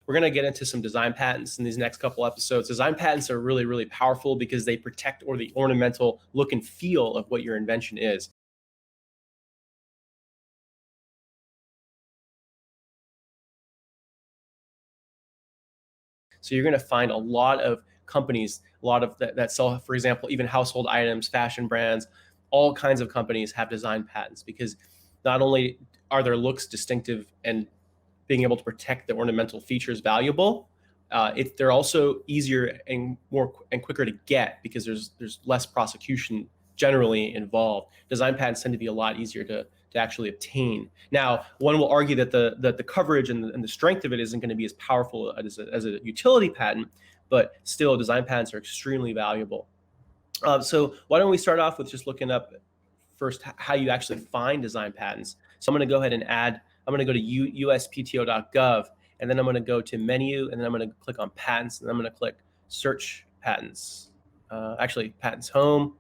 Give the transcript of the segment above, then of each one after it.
we're going to get into some design patents in these next couple episodes. Design patents are really, really powerful because they protect the ornamental look and feel of what your invention is. So you're going to find a lot of companies, a lot of that sell, for example, even household items, fashion brands, all kinds of companies have design patents because not only are their looks distinctive and being able to protect the ornamental features valuable, they're also easier and quicker to get because there's less prosecution generally involved. Design patents tend to be a lot easier to actually obtain. Now, one will argue that the coverage and the strength of it isn't going to be as powerful as a utility patent, but still design patents are extremely valuable. So why don't we start off with just looking up first how you actually find design patents. So I'm going to go ahead and I'm going to go to uspto.gov, and then I'm going to go to menu, and then I'm going to click on patents, and I'm going to click search patents. Actually, patents home,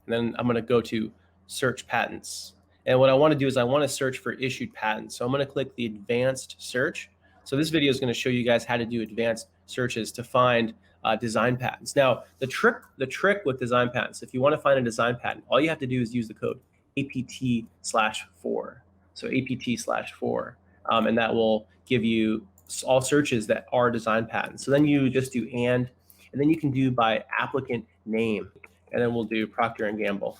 and then I'm going to go to search patents. And what I want to do is I want to search for issued patents. So I'm going to click the advanced search. So this video is going to show you guys how to do advanced searches to find design patents. Now, the trick with design patents, if you want to find a design patent, all you have to do is use the code APT/4. So APT/4, and that will give you all searches that are design patents. So then you just do and then you can do by applicant name, and then we'll do Procter & Gamble.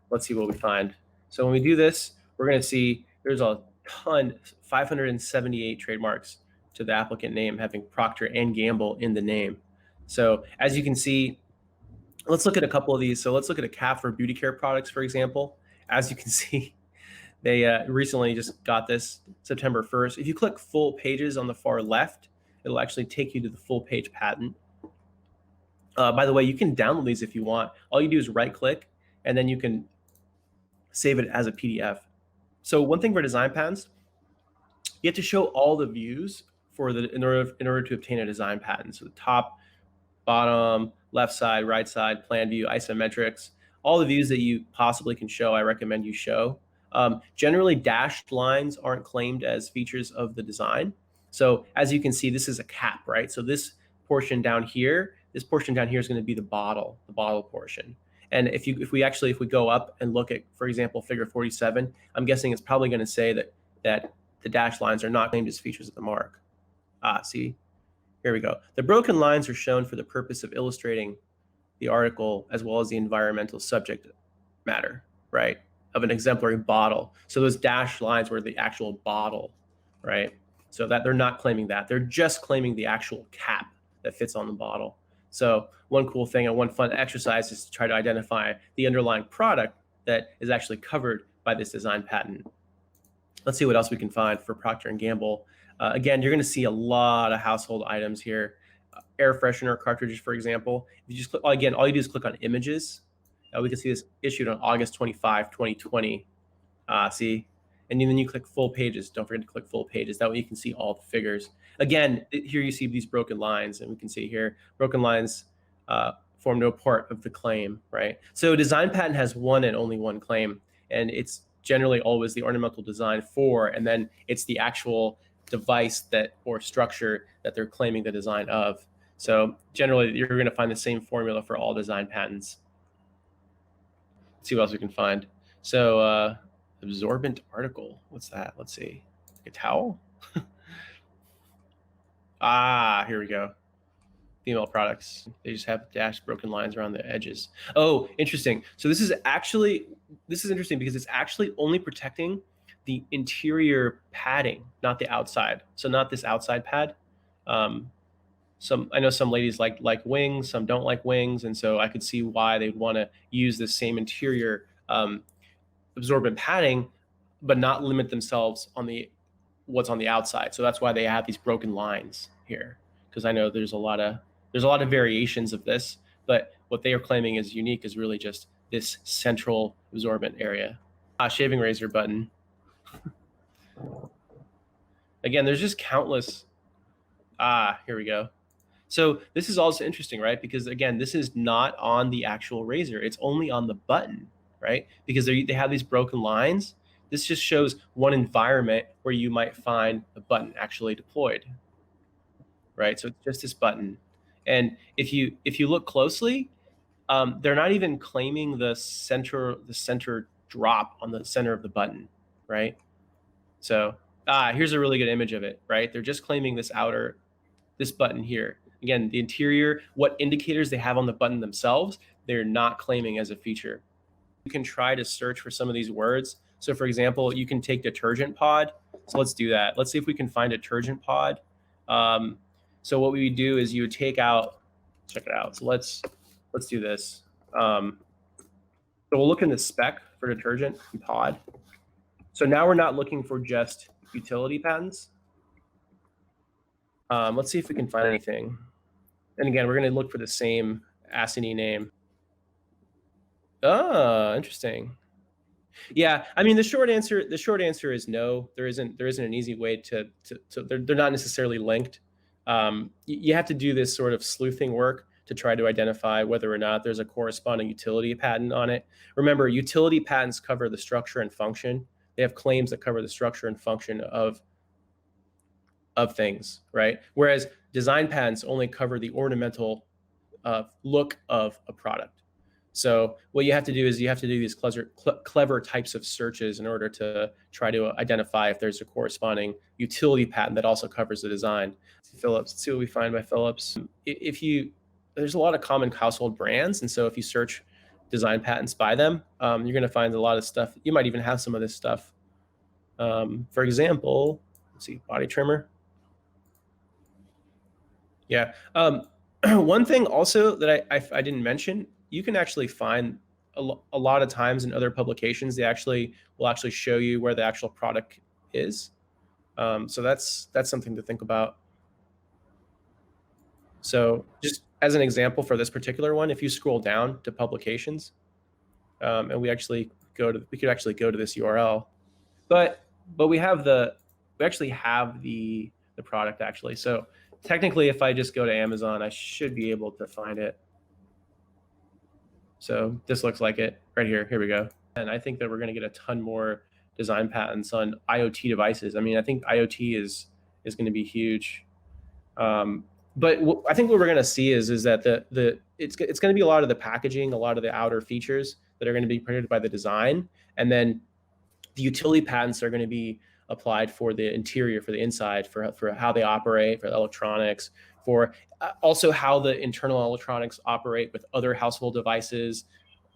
Let's see what we find. So when we do this, we're going to see there's a ton, 578 trademarks to the applicant name having Procter & Gamble in the name. So as you can see, let's look at a couple of these. So let's look at a cap for beauty care products, for example. As you can see, they recently just got this September 1st. If you click full pages on the far left, it'll actually take you to the full page patent. By the way, you can download these if you want. All you do is right click, and then you can save it as a PDF. So one thing for design patents, you have to show all the views in order to obtain a design patent. So the top, bottom, left side, right side, plan view, isometrics, all the views that you possibly can show, I recommend you show. Generally, dashed lines aren't claimed as features of the design. So as you can see, this is a cap, right? So this portion down here is going to be the bottle portion. And if we go up and look at, for example, figure 47, I'm guessing it's probably going to say that the dashed lines are not claimed as features of the mark. See, here we go. The broken lines are shown for the purpose of illustrating the article as well as the environmental subject matter, right, of an exemplary bottle. So those dashed lines were the actual bottle, right? So that they're not claiming that. They're just claiming the actual cap that fits on the bottle. So one cool thing and one fun exercise is to try to identify the underlying product that is actually covered by this design patent. Let's see what else we can find for Procter & Gamble. Again, you're going to see a lot of household items here. Air freshener cartridges, for example. If you just click, again, all you do is click on images. We can see this issued on August 25, 2020. See? And then you click full pages. Don't forget to click full pages. That way you can see all the figures. Again, here you see these broken lines, and we can see here, broken lines form no part of the claim, right? So design patent has one and only one claim, and it's generally always the ornamental design for, and then it's the actual device or structure that they're claiming the design of. So generally, you're going to find the same formula for all design patents. Let's see what else we can find. So absorbent article. What's that? Let's see. A towel? Here we go. Female products. They just have dashed broken lines around the edges. Oh, interesting. So this is interesting because it's actually only protecting the interior padding, not the outside. So not this outside pad. I know some ladies like wings, some don't like wings, and so I could see why they'd want to use the same interior absorbent padding, but not limit themselves on what's on the outside. So that's why they have these broken lines here, because I know there's a lot of variations of this, but what they are claiming is unique is really just this central absorbent area. Shaving razor button. Again, there's just countless. Here we go. So this is also interesting, right? Because again, this is not on the actual razor. It's only on the button, right? Because they have these broken lines. This just shows one environment where you might find the button actually deployed. right? So it's just this button. And if you look closely, they're not even claiming the center drop on the center of the button, right? So here's a really good image of it, right? They're just claiming this button here. Again, the interior, what indicators they have on the button themselves, they're not claiming as a feature. You can try to search for some of these words. So for example, you can take detergent pod. So let's do that. Let's see if we can find detergent pod. So what we would do is you would take out, check it out. So let's do this. So we'll look in the spec for detergent and pod. So now we're not looking for just utility patents. Let's see if we can find anything. And again, we're going to look for the same ASCII name. Interesting. Yeah, I mean the short answer is no. There isn't an easy way to they're not necessarily linked. You have to do this sort of sleuthing work to try to identify whether or not there's a corresponding utility patent on it. Remember, utility patents cover the structure and function. They have claims that cover the structure and function of things, right? Whereas design patents only cover the ornamental look of a product. So what you have to do is you have to do these clever types of searches in order to try to identify if there's a corresponding utility patent that also covers the design. Philips, let's see what we find by Philips. There's a lot of common household brands, and so if you search design patents by them, you're going to find a lot of stuff. You might even have some of this stuff. For example, let's see, body trimmer. Yeah. One thing also that I didn't mention, you can actually find a lot of times in other publications, they will actually show you where the actual product is. So that's something to think about. So just as an example for this particular one, if you scroll down to publications, and we could actually go to this URL, but we actually have the product actually. So technically, if I just go to Amazon, I should be able to find it. So this looks like it right here. Here we go. And I think that we're going to get a ton more design patents on IoT devices. I mean, I think IoT is going to be huge. But I think what we're going to see is that it's going to be a lot of the packaging, a lot of the outer features that are going to be protected by the design, and then the utility patents are going to be applied for the interior, for the inside, for how they operate, for the electronics, for also how the internal electronics operate with other household devices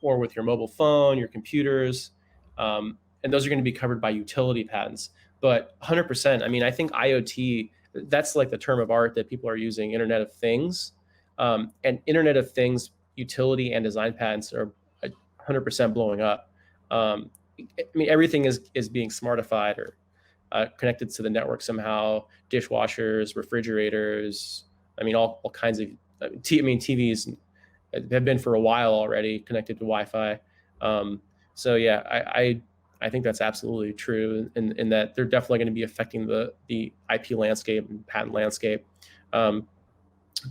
or with your mobile phone, your computers. And those are going to be covered by utility patents. But 100%, I mean, I think IoT, that's like the term of art that people are using, Internet of Things. And Internet of Things utility and design patents are 100% blowing up. I mean, everything is being smartified or connected to the network somehow. Dishwashers, refrigerators. I mean, all kinds of. TVs have been for a while already connected to Wi-Fi. So yeah, I think that's absolutely true, in that they're definitely going to be affecting the IP landscape and patent landscape.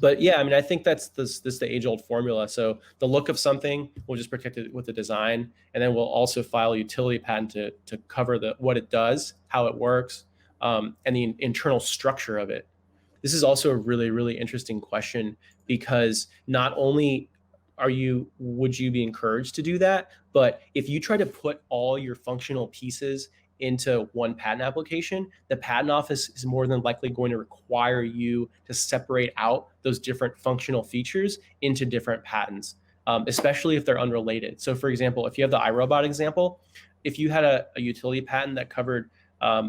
But yeah, I mean, I think that's the age-old formula. So the look of something, we'll just protect it with the design, and then we'll also file a utility patent to cover what it does, how it works, and the internal structure of it. This is also a really, really interesting question, because not only would you be encouraged to do that, but if you try to put all your functional pieces into one patent application, the patent office is more than likely going to require you to separate out those different functional features into different patents, especially if they're unrelated. So for example, if you have the iRobot example, if you had a utility patent that covered how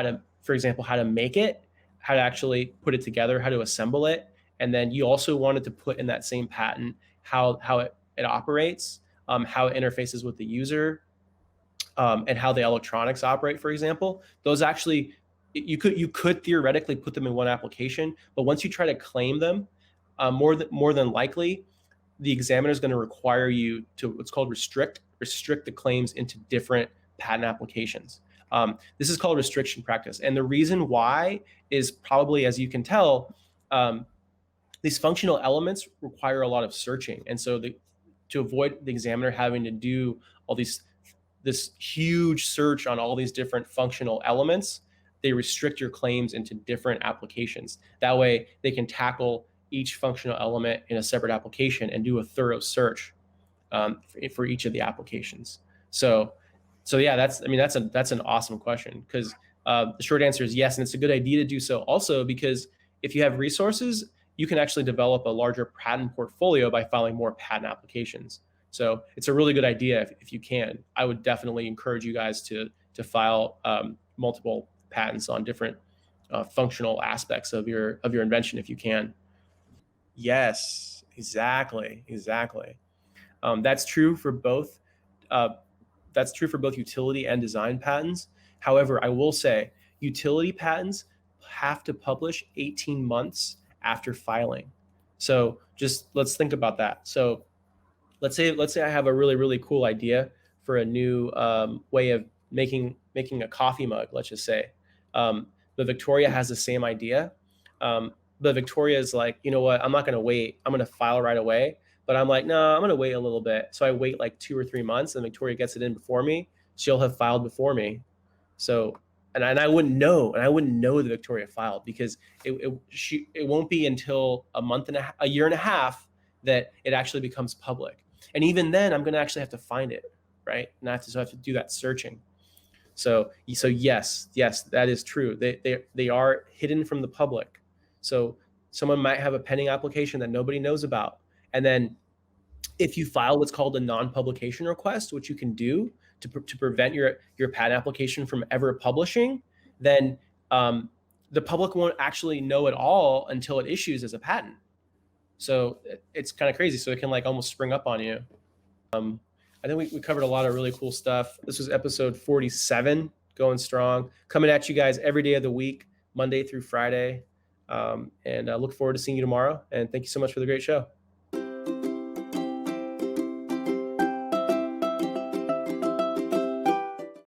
to make it, how to actually put it together, how to assemble it, and then you also wanted to put in that same patent how it operates, how it interfaces with the user, and how the electronics operate, for example, those actually, you could theoretically put them in one application, but once you try to claim them, more than likely, the examiner is going to require you to what's called restrict the claims into different patent applications. This is called restriction practice, and the reason why is probably, as you can tell, these functional elements require a lot of searching, and so to avoid the examiner having to do all this huge search on all these different functional elements, they restrict your claims into different applications. That way they can tackle each functional element in a separate application and do a thorough search for each of the applications. So yeah, that's an awesome question, because the short answer is yes, and it's a good idea to do so also because if you have resources, you can actually develop a larger patent portfolio by filing more patent applications. So it's a really good idea if you can. I would definitely encourage you guys to file multiple patents on different functional aspects of your invention if you can. Yes, exactly. That's true for both. Uh, that's true for both utility and design patents. However, I will say utility patents have to publish 18 months after filing. So just let's think about that. So let's say I have a really cool idea for a new way of making a coffee mug. Let's just say, but Victoria has the same idea. But Victoria is like, you know what? I'm not going to wait. I'm going to file right away. But I'm like, no, I'm going to wait a little bit. So I wait like 2 or 3 months, and Victoria gets it in before me. She'll have filed before me. So and I wouldn't know, that Victoria filed, because it won't be until a year and a half that it actually becomes public. And even then, I'm going to actually have to find it, right? And I have to do that searching. So yes, that is true. They are hidden from the public. So someone might have a pending application that nobody knows about, and then if you file what's called a non-publication request, which you can do to prevent your patent application from ever publishing, then the public won't actually know at all until it issues as a patent. So it's kind of crazy. So it can like almost spring up on you. I think we covered a lot of really cool stuff. This was episode 47, going strong, coming at you guys every day of the week, Monday through Friday. And I look forward to seeing you tomorrow. And thank you so much for the great show.